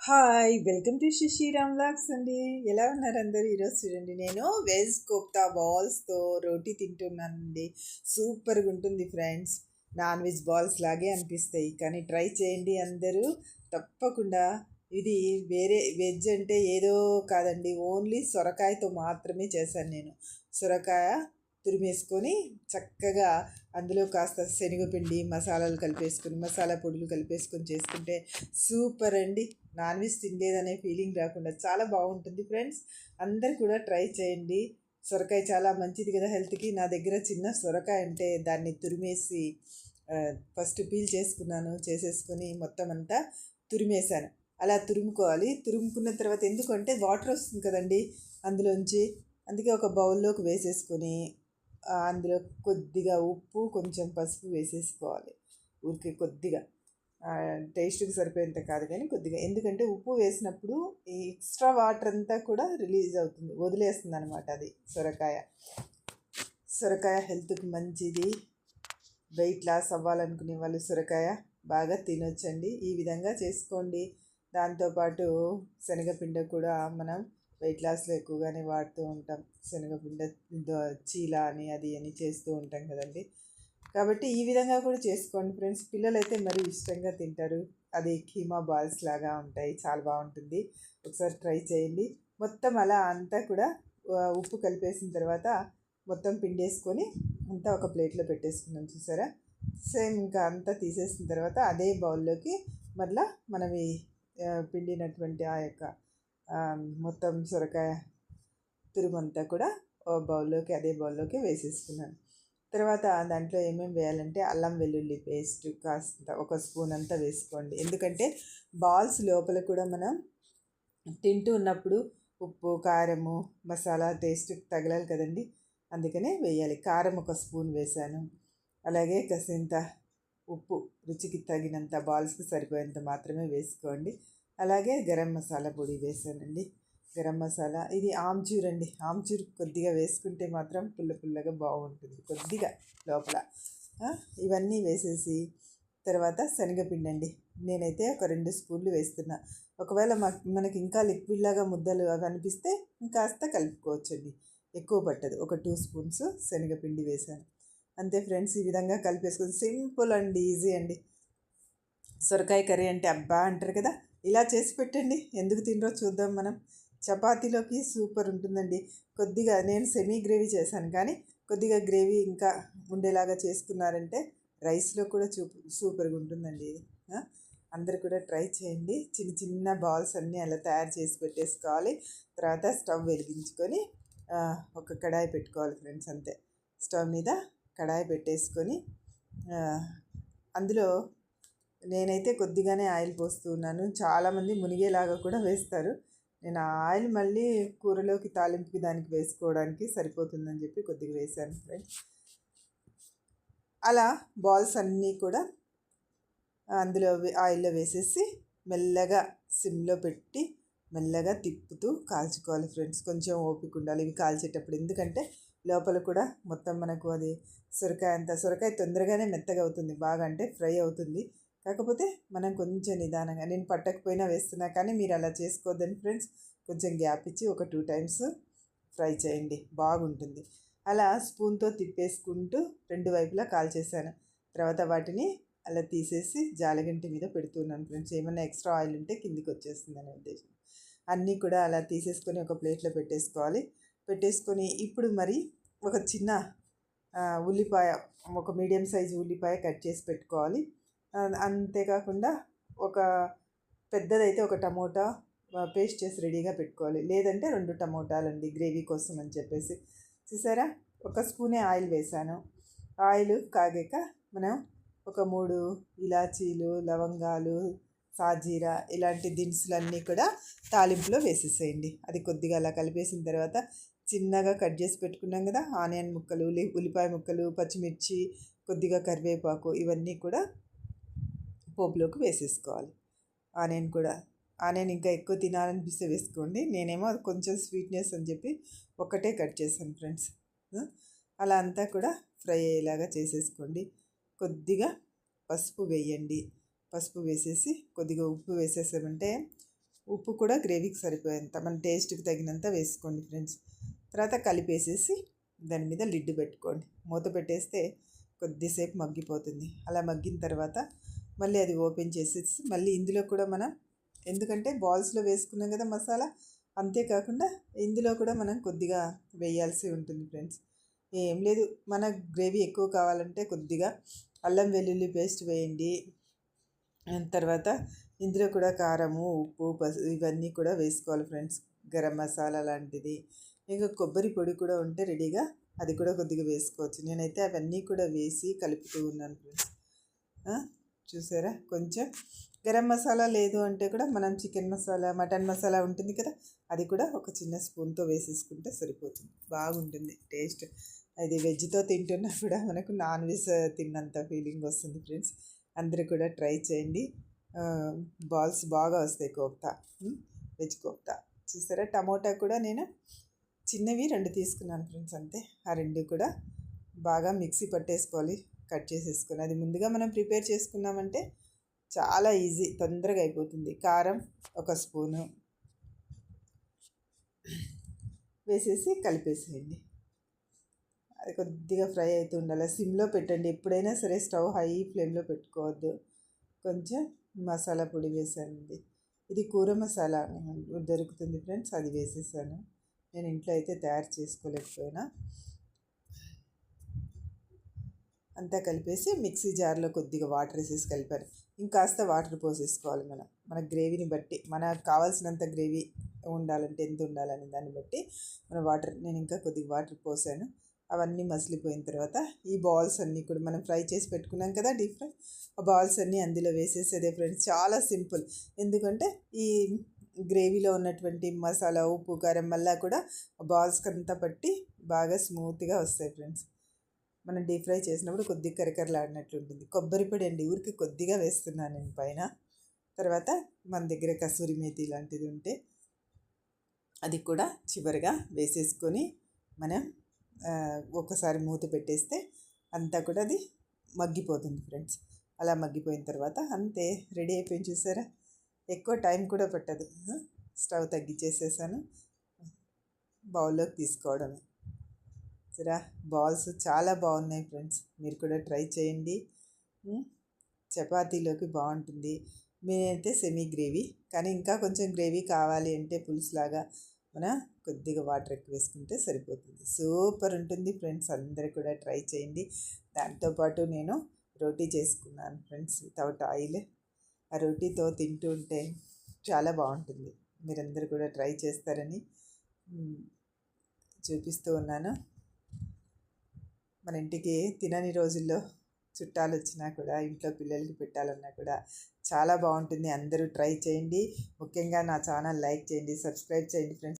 Hi welcome to Sriram vlogs అండి. ఎలా ఉన్నారు అందరూ? ఈరోజు చూడండి, నేను వెజ్ కోఫ్తా బాల్స్తో రోటీ తింటున్నానండి. సూపర్గా ఉంటుంది ఫ్రెండ్స్. నాన్ వెజ్ బాల్స్ లాగే అనిపిస్తాయి, కానీ ట్రై చేయండి అందరూ తప్పకుండా. ఇది వేరే వెజ్ అంటే ఏదో కాదండి, ఓన్లీ సొరకాయతో మాత్రమే చేశాను నేను. సొరకాయ తురిమేసుకొని చక్కగా అందులో కాస్త శనగపిండి మసాలాలు కలిపేసుకొని, మసాలా పొడులు కలిపేసుకొని చేసుకుంటే సూపర్ అండి. నాన్ వెజ్ తినలేదనే ఫీలింగ్ రాకుండా చాలా బాగుంటుంది ఫ్రెండ్స్. అందరు కూడా ట్రై చేయండి. సొరకాయ చాలా మంచిది కదా హెల్త్కి. నా దగ్గర చిన్న సొరకాయ అంటే దాన్ని తురిమేసి ఫస్ట్ పీల్ చేసుకున్నాను, చేసేసుకొని మొత్తం అంతా తురిమేశాను. అలా తురుముకోవాలి. తురుముకున్న తర్వాత ఎందుకంటే వాటర్ వస్తుంది కదండి అందులోంచి, అందుకే ఒక బౌల్లోకి వేసేసుకొని అందులో కొద్దిగా ఉప్పు, కొంచెం పసుపు వేసేసుకోవాలి. ఊరికే కొద్దిగా, టేస్ట్కి సరిపోయేంత కాదు కానీ కొద్దిగా, ఎందుకంటే ఉప్పు వేసినప్పుడు ఈ ఎక్స్ట్రా వాటర్ అంతా కూడా రిలీజ్ అవుతుంది, వదిలేస్తుంది అనమాట. అది సొరకాయ హెల్త్కి మంచిది. వెయిట్ లాస్ అవ్వాలనుకునే వాళ్ళు సొరకాయ బాగా తినొచ్చండి. ఈ విధంగా చేసుకోండి. దాంతోపాటు శనగపిండి కూడా మనం వెయిట్ లాస్లో ఎక్కువగానే వాడుతూ ఉంటాం. శనగపిండి చీల అని అది అని చేస్తూ ఉంటాం కదండి. కాబట్టి ఈ విధంగా కూడా చేసుకోండి ఫ్రెండ్స్. పిల్లలైతే మరీ ఇష్టంగా తింటారు. అది కీమా బాల్స్ లాగా ఉంటాయి, చాలా బాగుంటుంది. ఒకసారి ట్రై చేయండి. మొత్తం అలా అంతా కూడా ఉప్పు కలిపేసిన తర్వాత మొత్తం పిండేసుకొని అంతా ఒక ప్లేట్లో పెట్టేసుకున్నాం చూసారా. సేమ్ ఇంకా అంతా తీసేసిన తర్వాత అదే బౌల్లోకి మళ్ళీ మనవి పిండినటువంటి ఆ యొక్క మొత్తం సొరకాయ తురుమంతా కూడా అదే బౌల్లోకి వేసేసుకున్నాను. తర్వాత దాంట్లో ఏమేమి వేయాలంటే అల్లం వెల్లుల్లి పేస్ట్ కాస్త ఒక స్పూన్ అంతా వేసుకోండి. ఎందుకంటే బాల్స్ లోపల కూడా మనం తింటూ ఉన్నప్పుడు ఉప్పు, కారము, మసాలా టేస్ట్ తగలాలి కదండి, అందుకనే వేయాలి. కారం ఒక స్పూన్ వేసాను. అలాగే కాసింత ఉప్పు రుచికి తగినంత, బాల్స్కి సరిపోయేంత మాత్రమే వేసుకోండి. అలాగే గరం మసాలా పొడి వేసానండి. గరం మసాలా ఇది ఆమ్చూర్ అండి. ఆమ్చూర్ కొద్దిగా వేసుకుంటే మాత్రం పుల్లగా బాగుంటుంది కొద్దిగా లోపల. ఇవన్నీ వేసేసి తర్వాత శనగపిండి అండి, నేనైతే ఒక 2 స్పూన్లు వేస్తున్నా. ఒకవేళ మనకి ఇంకా లిక్విడ్ లాగా ముద్దలు అవి అనిపిస్తే ఇంకాస్త కలుపుకోవచ్చండి, ఎక్కువ పట్టదు. ఒక 2 స్పూన్స్ శనగపిండి వేసాను. అంతే ఫ్రెండ్స్. ఈ విధంగా కలిపేసుకొని సింపుల్ అండ్ ఈజీ అండి. సొరకాయ కర్రీ అంటే అబ్బా అంటారు కదా, ఇలా చేసి పెట్టండి. ఎందుకు తినరో చూద్దాం మనం. చపాతీలోకి సూపర్ ఉంటుందండి. కొద్దిగా నేను సెమీ గ్రేవీ చేశాను, కానీ కొద్దిగా గ్రేవీ ఇంకా ఉండేలాగా చేసుకున్నారంటే రైస్లో కూడా సూపర్గా ఉంటుందండి ఇది. అందరు కూడా ట్రై చేయండి. చిన్న చిన్న బాల్స్ అన్నీ అలా తయారు చేసి పెట్టేసుకోవాలి. తర్వాత స్టవ్ వెలిగించుకొని ఒక కడాయి పెట్టుకోవాలి ఫ్రెండ్స్. అంతే, స్టవ్ మీద కడాయి పెట్టేసుకొని అందులో నేనైతే కొద్దిగానే ఆయిల్ పోస్తూ ఉన్నాను. చాలామంది మునిగేలాగా కూడా వేస్తారు. నేను ఆ ఆయిల్ మళ్ళీ కూరలోకి తాలింపుకి దానికి వేసుకోవడానికి సరిపోతుందని చెప్పి కొద్దిగా వేసాను ఫ్రెండ్స్. అలా బాల్స్ అన్నీ కూడా అందులో ఆయిల్లో వేసేసి మెల్లగా సిమ్లో పెట్టి మెల్లగా తిప్పుతూ కాల్చుకోవాలి ఫ్రెండ్స్. కొంచెం ఓపిక ఉండాలి ఇవి కాల్చేటప్పుడు, ఎందుకంటే లోపల కూడా మొత్తం మనకు అది సొరకాయ తొందరగానే మెత్తగా అవుతుంది, బాగా అంటే ఫ్రై అవుతుంది. కాకపోతే మనం కొంచెం నిదానంగా, నేను పట్టకపోయినా వేస్తున్నా, కానీ మీరు అలా చేసుకోవద్దని ఫ్రెండ్స్. కొంచెం గ్యాప్ ఇచ్చి ఒక 2 టైమ్స్ ఫ్రై చేయండి, బాగుంటుంది. అలా స్పూన్తో తిప్పేసుకుంటూ 2 వైపులా కాల్చేసాను. తర్వాత వాటిని అలా తీసేసి జాలగంటి మీద పెడుతున్నాను ఫ్రెండ్స్. ఏమైనా ఎక్స్ట్రా ఆయిల్ ఉంటే కిందికి వచ్చేస్తుంది అనే ఉద్దేశం. అన్నీ కూడా అలా తీసేసుకొని ఒక ప్లేట్లో పెట్టేసుకోవాలి. పెట్టేసుకొని ఇప్పుడు మరి ఒక చిన్న ఉల్లిపాయ, ఒక మీడియం సైజు ఉల్లిపాయ కట్ చేసి పెట్టుకోవాలి. అంతేకాకుండా ఒక పెద్దదైతే ఒక టమోటా పేస్ట్ చేసి రెడీగా పెట్టుకోవాలి. లేదంటే 2 టమోటాలండి గ్రేవీ కోసం అని చెప్పేసి. చూసారా, ఒక స్పూనే ఆయిల్ వేసాను. ఆయిల్ కాగాక మనం ఒక 3 ఇలాచీలు, లవంగాలు, సాజీరా ఇలాంటి దినుసులన్నీ కూడా తాలింపులో వేసేసేయండి. అది కొద్దిగా అలా కలిపేసిన తర్వాత చిన్నగా కట్ చేసి పెట్టుకున్నాం కదా ఆనియన్ ముక్కలు, ఉల్లిపాయ ముక్కలు, పచ్చిమిర్చి, కొద్దిగా కరివేపాకు, ఇవన్నీ కూడా పోపులోకి వేసేసుకోవాలి. ఆనియన్ ఇంకా ఎక్కువ తినాలనిపిస్తే వేసుకోండి. నేనేమో అది కొంచెం స్వీట్నెస్ అని చెప్పి ఒక్కటే కట్ చేశాను ఫ్రెండ్స్. అలా అంతా కూడా ఫ్రై అయ్యేలాగా చేసేసుకోండి. కొద్దిగా పసుపు వేయండి. పసుపు వేసేసి కొద్దిగా ఉప్పు వేసేసామంటే ఉప్పు కూడా గ్రేవీకి సరిపోయేంత మన టేస్ట్కి తగినంత వేసుకోండి ఫ్రెండ్స్. తర్వాత కలిపేసేసి దాని మీద లిడ్ పెట్టుకోండి. మూత పెట్టేస్తే కొద్దిసేపు మగ్గిపోతుంది. అలా మగ్గిన తర్వాత మళ్ళీ అది ఓపెన్ చేసేసి మళ్ళీ ఇందులో కూడా మనం, ఎందుకంటే బాల్స్లో వేసుకున్నాం కదా మసాలా, అంతేకాకుండా ఇందులో కూడా మనం కొద్దిగా వేయాల్సి ఉంటుంది ఫ్రెండ్స్. ఏం లేదు, మన గ్రేవీ ఎక్కువ కావాలంటే కొద్దిగా అల్లం వెల్లుల్లి పేస్ట్ వేయండి. తర్వాత ఇందులో కూడా కారము, ఉప్పు, పసుపు ఇవన్నీ కూడా వేసుకోవాలి ఫ్రెండ్స్. గరం మసాలా లాంటిది, ఇంకా కొబ్బరి పొడి కూడా ఉంటే రెడీగా అది కూడా కొద్దిగా వేసుకోవచ్చు. నేనైతే అవన్నీ కూడా వేసి కలుపుతూ ఉన్నాను ఫ్రెండ్స్. చూసారా, కొంచెం గరం మసాలా లేదు అంటే కూడా మనం చికెన్ మసాలా, మటన్ మసాలా ఉంటుంది కదా, అది కూడా ఒక చిన్న స్పూన్తో వేసేసుకుంటే సరిపోతుంది. బాగుంటుంది టేస్ట్. అది వెజ్తో తింటున్నా కూడా మనకు నాన్ వెజ్ తిన్నంత ఫీలింగ్ వస్తుంది ఫ్రెండ్స్. అందరూ కూడా ట్రై చేయండి. బాల్స్ బాగా వస్తాయి కోఫ్తా, వెజ్ కోఫ్తా. చూసారా, టమోటా కూడా నేను చిన్నవి 2 తీసుకున్నాను ఫ్రెండ్స్, అంతే. ఆ 2 కూడా బాగా మిక్సీ పట్టేసుకోవాలి, కట్ చేసేసుకొని. అది ముందుగా మనం ప్రిపేర్ చేసుకున్నామంటే చాలా ఈజీ, తొందరగా అయిపోతుంది. కారం 1 స్పూను వేసేసి కలిపేసేయండి. అది కొద్దిగా ఫ్రై అవుతూ ఉండాలి. సిమ్లో పెట్టండి ఎప్పుడైనా సరే, స్టవ్ హై ఫ్లేమ్లో పెట్టుకోవద్దు. కొంచెం మసాలా పొడి వేసానండి. ఇది కూర మసాలా దొరుకుతుంది ఫ్రెండ్స్, అది వేసేసాను. నేను ఇంట్లో అయితే తయారు చేసుకోలేకపోయినా. అంతా కలిపేసి మిక్సీ జార్లో కొద్దిగా వాటర్ వేసేసి కలిపాను. ఇంకాస్త వాటర్ పోసేసుకోవాలి. మన గ్రేవీని బట్టి, మనకు కావాల్సినంత గ్రేవీ ఉండాలంటే ఎంత ఉండాలని దాన్ని బట్టి మన వాటర్, నేను ఇంకా కొద్దిగా వాటర్ పోసాను. అవన్నీ మసిలిపోయిన తర్వాత ఈ బాల్స్ అన్నీ కూడా మనం ఫ్రై చేసి పెట్టుకున్నాం కదా డీప్ ఫ్రై, ఆ బాల్స్ అన్నీ అందులో వేసేసేదే ఫ్రెండ్స్. చాలా సింపుల్. ఎందుకంటే ఈ గ్రేవీలో ఉన్నటువంటి మసాలా, ఉప్పు, కారం మళ్ళా కూడా బాల్స్కి అంతా పట్టి బాగా స్మూత్గా వస్తాయి ఫ్రెండ్స్. మనం డీప్ ఫ్రై చేసినప్పుడు కొద్దిగా కరకరలాడినట్లు ఉంటుంది. కొబ్బరి పొడి అండి, ఊరికి కొద్దిగా వేస్తున్నాను నేను పైన. తర్వాత మన దగ్గర కసూరి మేతి లాంటిది ఉంటే అది కూడా చివరిగా వేసేసుకొని మనం ఒకసారి మూత పెట్టేస్తే అంతా కూడా అది మగ్గిపోతుంది ఫ్రెండ్స్. అలా మగ్గిపోయిన తర్వాత అంతే, రెడీ అయిపోయింది. చూసారా, ఎక్కువ టైం కూడా పట్టదు. స్టవ్ తగ్గించేసేసాను, బౌల్లోకి తీసుకోవడమే. సరే, బాల్స్ చాలా బాగున్నాయి ఫ్రెండ్స్, మీరు కూడా ట్రై చేయండి. చపాతీలోకి బాగుంటుంది. నేనైతే సెమీ గ్రేవీ, కానీ ఇంకా కొంచెం గ్రేవీ కావాలి అంటే పులుసులాగా మన కొద్దిగా వాటర్ ఎక్కువ వేసుకుంటే సరిపోతుంది. సూపర్ ఉంటుంది ఫ్రెండ్స్, అందరూ కూడా ట్రై చేయండి. దాంతోపాటు నేను రోటీ చేసుకున్నాను ఫ్రెండ్స్, వితౌట్ ఆయిల్. ఆ రోటీతో తింటూ ఉంటే చాలా బాగుంటుంది. మీరందరూ కూడా ట్రై చేస్తారని చూపిస్తూ ఉన్నాను. మన ఇంటికి తినని రోజుల్లో చుట్టాలు వచ్చినా కూడా, ఇంట్లో పిల్లలకి పెట్టాలన్నా కూడా చాలా బాగుంటుంది. అందరూ ట్రై చేయండి. ముఖ్యంగా నా ఛానల్ లైక్ చేయండి, సబ్స్క్రైబ్ చేయండి ఫ్రెండ్స్.